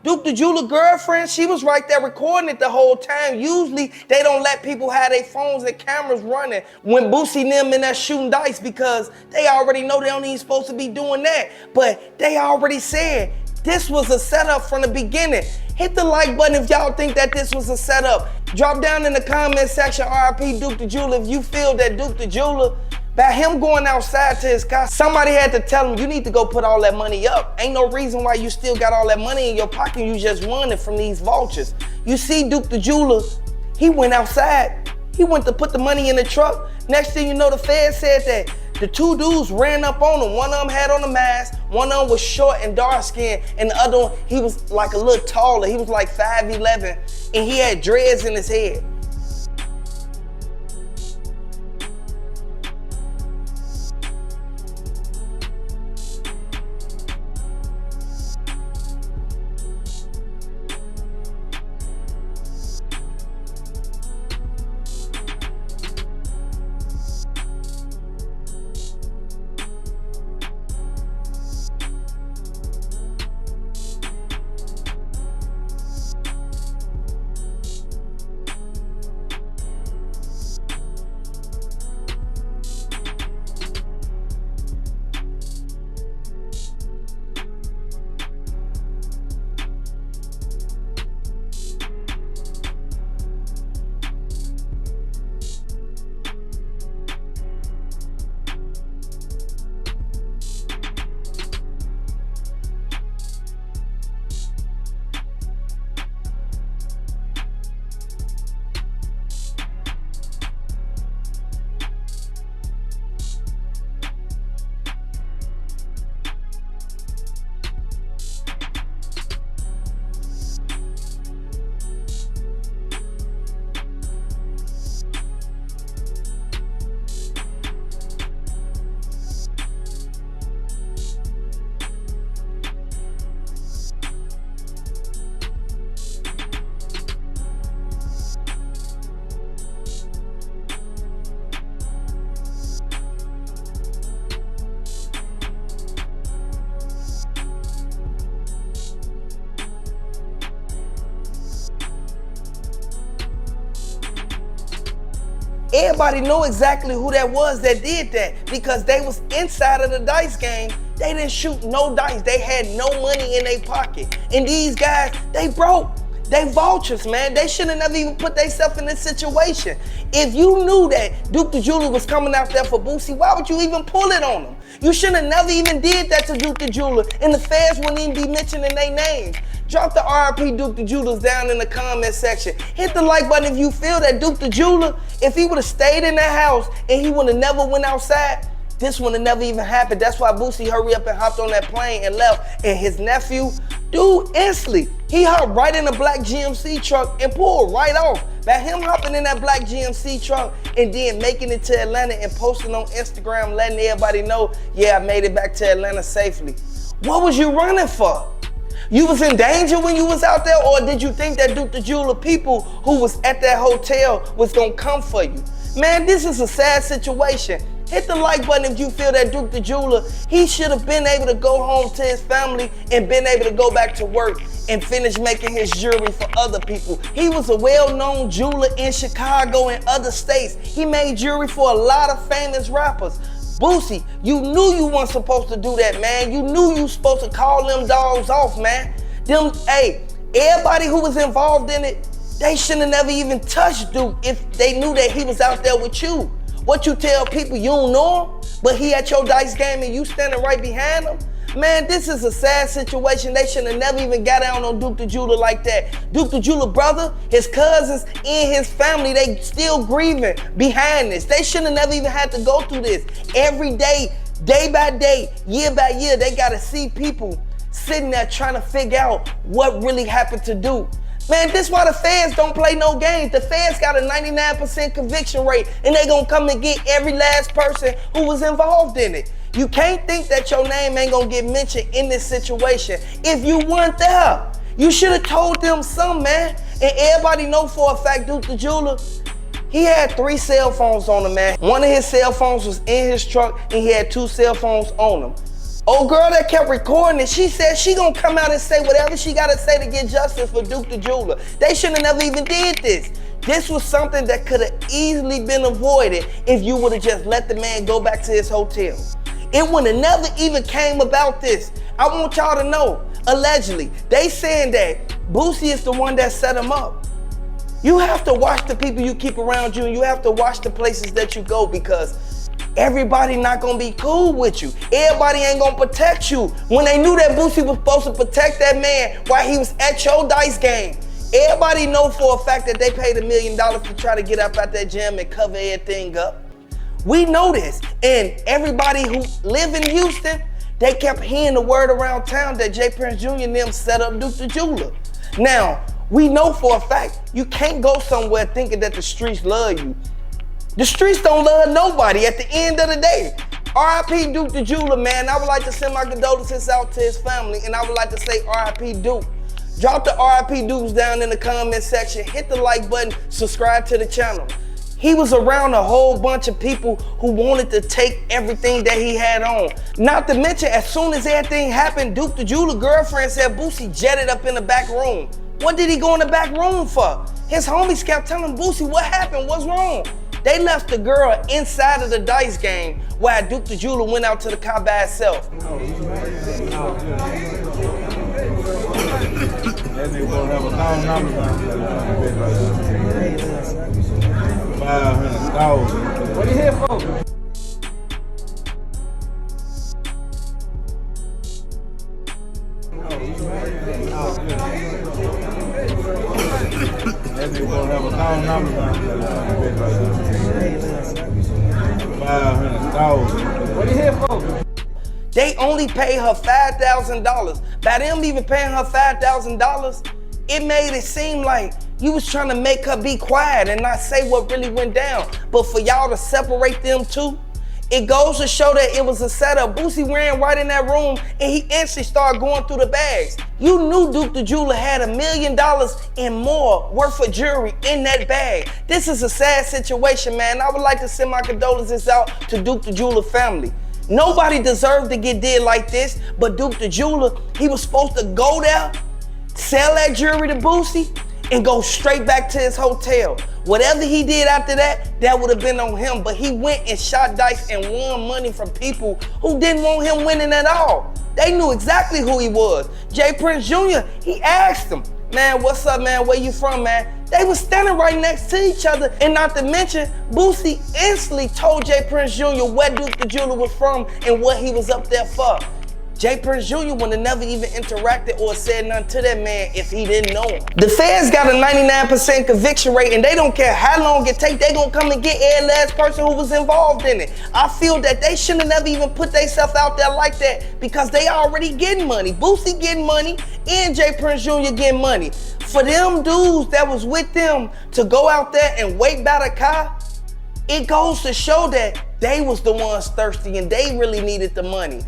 Duke the Jeweler girlfriend, she was right there recording it the whole time. Usually, they don't let people have their phones and cameras running when Boosie and them in there shooting dice because they already know they don't even supposed to be doing that. But they already said this was a setup from the beginning. Hit the like button if y'all think that this was a setup. Drop down in the comment section, RIP Duke the Jeweler, if you feel that Duke the Jeweler, by him going outside to his car, somebody had to tell him, you need to go put all that money up. Ain't no reason why you still got all that money in your pocket. You just won it from these vultures. You see Duke the Jeweler, he went outside. He went to put the money in the truck. Next thing you know, the Fed said that the two dudes ran up on him. One of them had on a mask, one of them was short and dark skinned, and the other one, he was like a little taller. He was like 5'11", and he had dreads in his head. Everybody know exactly who that was that did that because they was inside of the dice game. They didn't shoot no dice. They had no money in their pocket. And these guys, they broke. They vultures, man. They should have never even put themselves in this situation. If you knew that Duke the Jeweler was coming out there for Boosie, why would you even pull it on him? You should have never even did that to Duke the Jeweler, and the feds wouldn't even be mentioning their names. Drop the RIP Duke the Jewelers down in the comment section. Hit the like button if you feel that Duke the Jeweler, if he would have stayed in that house and he would have never went outside, this would have never even happened. That's why Boosie hurried up and hopped on that plane and left. And his nephew, dude, instantly, he hopped right in a black GMC truck and pulled right off. By him hopping in that black GMC truck and then making it to Atlanta and posting on Instagram, letting everybody know, yeah, I made it back to Atlanta safely. What was you running for? You was in danger when you was out there, or did you think that Duke the Jeweler people who was at that hotel was gonna come for you? Man, this is a sad situation. Hit the like button if you feel that Duke the Jeweler, he should have been able to go home to his family and been able to go back to work and finish making his jewelry for other people. He was a well-known jeweler in Chicago and other states. He made jewelry for a lot of famous rappers. Boosie, you knew you weren't supposed to do that, man. You knew you was supposed to call them dogs off, man. Everybody who was involved in it, they shouldn't have never even touched Duke if they knew that he was out there with you. What you tell people, you don't know him, but he at your dice game and you standing right behind him? Man, this is a sad situation. They should have never even got down on Duke the Jeweler like that. Duke the Jeweler brother, his cousins, and his family, they still grieving behind this. They should have never even had to go through this. Every day by day, year by year, they gotta see people sitting there trying to figure out what really happened to Duke. Man, this is why the feds don't play no games. The feds got a 99% conviction rate, and they gonna come and get every last person who was involved in it. You can't think that your name ain't gonna get mentioned in this situation. If you weren't there, you should have told them something, man. And everybody know for a fact Duke the Jeweler, he had 3 cell phones on him, man. One of his cell phones was in his truck, and he had 2 cell phones on him. Old girl that kept recording it, she said she gonna come out and say whatever she gotta say to get justice for Duke the Jeweler. They shouldn't have never even did this. This was something that could have easily been avoided if you would have just let the man go back to his hotel. It would have never even came about this. I want y'all to know, allegedly, they saying that Boosie is the one that set him up. You have to watch the people you keep around you, and you have to watch the places that you go, because everybody not gonna be cool with you. Everybody ain't gonna protect you. When they knew that Boosie was supposed to protect that man while he was at your dice game, everybody know for a fact that they paid $1 million to try to get up out that gym and cover everything up. We know this, and everybody who live in Houston, they kept hearing the word around town that J. Prince Jr. and them set up Duke the Jeweler. Now, we know for a fact you can't go somewhere thinking that the streets love you. The streets don't love nobody at the end of the day. R.I.P. Duke the Jeweler, man. I would like to send my condolences out to his family, and I would like to say R.I.P. Duke. Drop the R.I.P. Dukes down in the comment section. Hit the like button, subscribe to the channel. He was around a whole bunch of people who wanted to take everything that he had on. Not to mention, as soon as everything happened, Duke the Jeweler girlfriend said Boosie jetted up in the back room. What did he go in the back room for? His homies kept telling Boosie, what happened, what's wrong? They left the girl inside of the dice game while Duke the Jeweler went out to the car by himself. That nigga gonna have $500,000. What are you here for? That nigga gonna have $500,000. What are you here for? They only paid her $5,000. By them even paying her $5,000, it made it seem like you was trying to make her be quiet and not say what really went down. But for y'all to separate them two, it goes to show that it was a setup. Boosie ran right in that room and he instantly started going through the bags. You knew Duke the Jeweler had $1 million and more worth of jewelry in that bag. This is a sad situation, man. I would like to send my condolences out to Duke the Jeweler family. Nobody deserved to get did like this, but Duke the Jeweler, he was supposed to go there, sell that jewelry to Boosie, and go straight back to his hotel. Whatever he did after that, that would have been on him, but he went and shot dice and won money from people who didn't want him winning at all. They knew exactly who he was. J. Prince Jr., he asked him, man, what's up, man? Where you from, man? They was standing right next to each other, and not to mention, Boosie instantly told J. Prince Jr. where Duke the Jeweler was from and what he was up there for. J. Prince Jr. would have never even interacted or said nothing to that man if he didn't know him. The feds got a 99% conviction rate, and they don't care how long it takes, they gonna come and get every last person who was involved in it. I feel that they shouldn't have never even put themselves out there like that, because they already getting money. Boosie getting money and J. Prince Jr. getting money. For them dudes that was with them to go out there and wait by the car, it goes to show that they was the ones thirsty and they really needed the money.